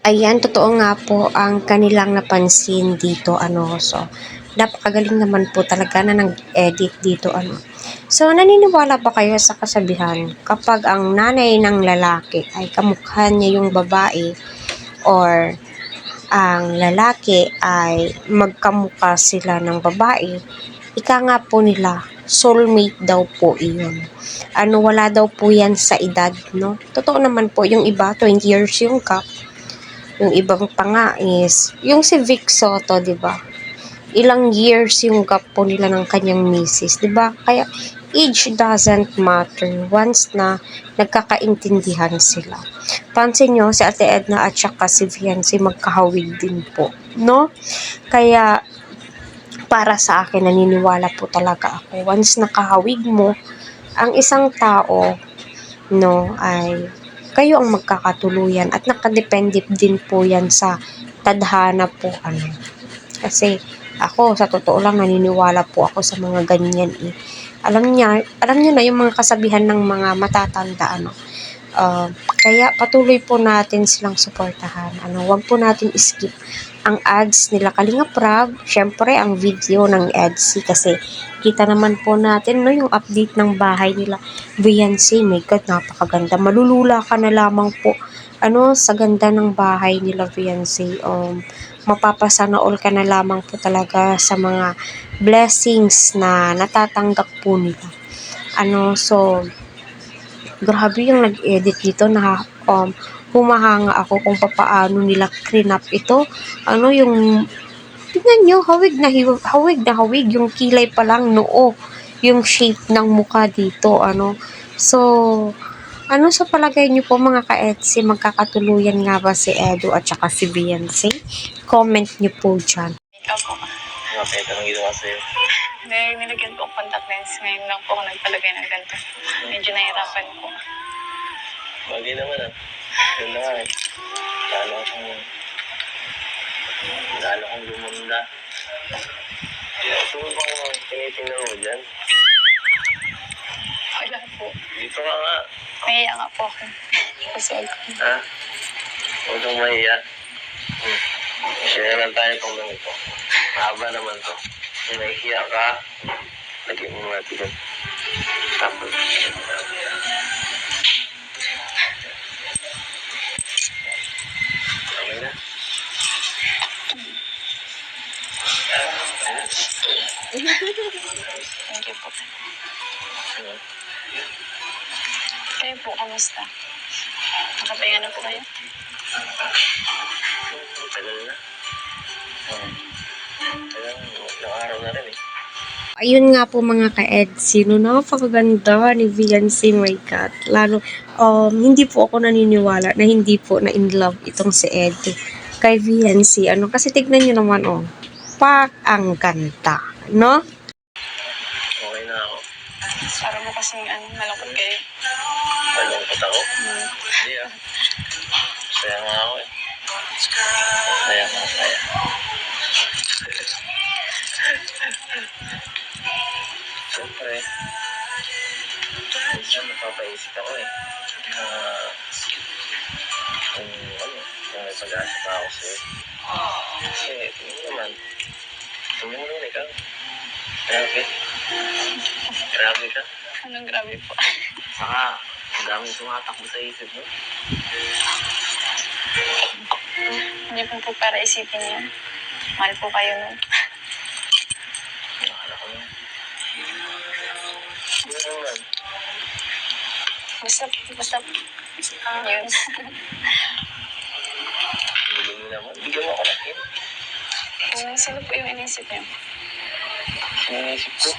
Ayan, totoo nga po ang kanilang napansin dito, so, napakagaling naman po talaga na nag-edit dito, So, naniniwala ba kayo sa kasabihan kapag ang nanay ng lalaki ay kamukha niya yung babae or ang lalaki ay magkamukha sila ng babae, ika nga po nila, soulmate daw po iyon. Wala daw po yan sa edad, no? Totoo naman po, yung iba, 20 years yung gap. Yung ibang pa nga is, yung si Vic Soto, di ba? Ilang years yung gap po nila ng kanyang misis, di ba? Kaya, age doesn't matter once na nagkakaintindihan sila. Pansin nyo, si Ate Edna at saka si Fiancé magkahawig din po, no? Kaya, para sa akin, naniniwala po talaga ako. Once nakahawig mo, ang isang tao, no, ay kayo ang magkakatuluyan at nakadepende din po yan sa tadhana po, Kasi, ako, sa totoo lang, naniniwala po ako sa mga ganyan, alam niyo na yung mga kasabihan ng mga matatanda, kaya patuloy po natin silang suportahan. Huwag po natin skip ang ads nila Kalinga Prab, syempre ang video ng EDSI kasi kita naman po natin yung update ng bahay nila Beyonce. My God, napakaganda. Malulula ka na lamang po sa ganda ng bahay nila Beyonce. Mapapasana all ka na lamang po talaga sa mga blessings na natatanggap po nila. So, grabe yung nag-edit dito na humahanga ako kung paano nila clean up ito. Yung tingnan nyo, hawig na hawig yung kilay pa lang, noo, yung shape ng mukha dito, So, sa palagay nyo po mga ka-Etsy, magkakatuluyan nga ba si Edu at saka si Beyonce? Comment nyo po dyan. Ako. Mga peta nang ginawa sa'yo. Nilagyan po ang contact lens. Ngayon lang po ako nagpalagay ng ganito. Medyo nahirapan po. Bagay naman Yun na nga Lalo kong lumanda. Ito mo bang tinitingnan mo dyan? Wala po. Dito ka nga. Nahiya nga po ako. Kasi Ha? Huwag kang mahiya. Share lang tayo kung ganito. Mahaba naman to. Kung nahihiya ka, lagyan mo natin. Tapos. Okay na? thank you po. Kayo po, kamusta? Nakapahinga na po kayo? Tagal na. Ilang araw na rin Ayun nga po mga ka-Etsy, napakaganda ni Beyonce, my God. Lalo, hindi po ako naniniwala na hindi po na in love itong si Edu kay Beyonce. Kasi tignan nyo naman, ang ganda, no? Okay na ako. Para mo kasing malungkot kayo. Malungkot ako? Hindi Saya nga ako Saya. Siyempre, minsan napapaisip ako kung may pag-asa pa ako sa'yo. Kasi, tingin naman ikaw. Grabe ka. Anong grabe po? Saka, ang daming tumatakbo sa isip mo. Hindi po para isipin yun. Mahal po kayo nun. Nakala ko na. Yun naman. Basta, yun. Bili mo naman. Bigyan mo ako ng hint. Sino po yung inisip niyo? Sinisip ko.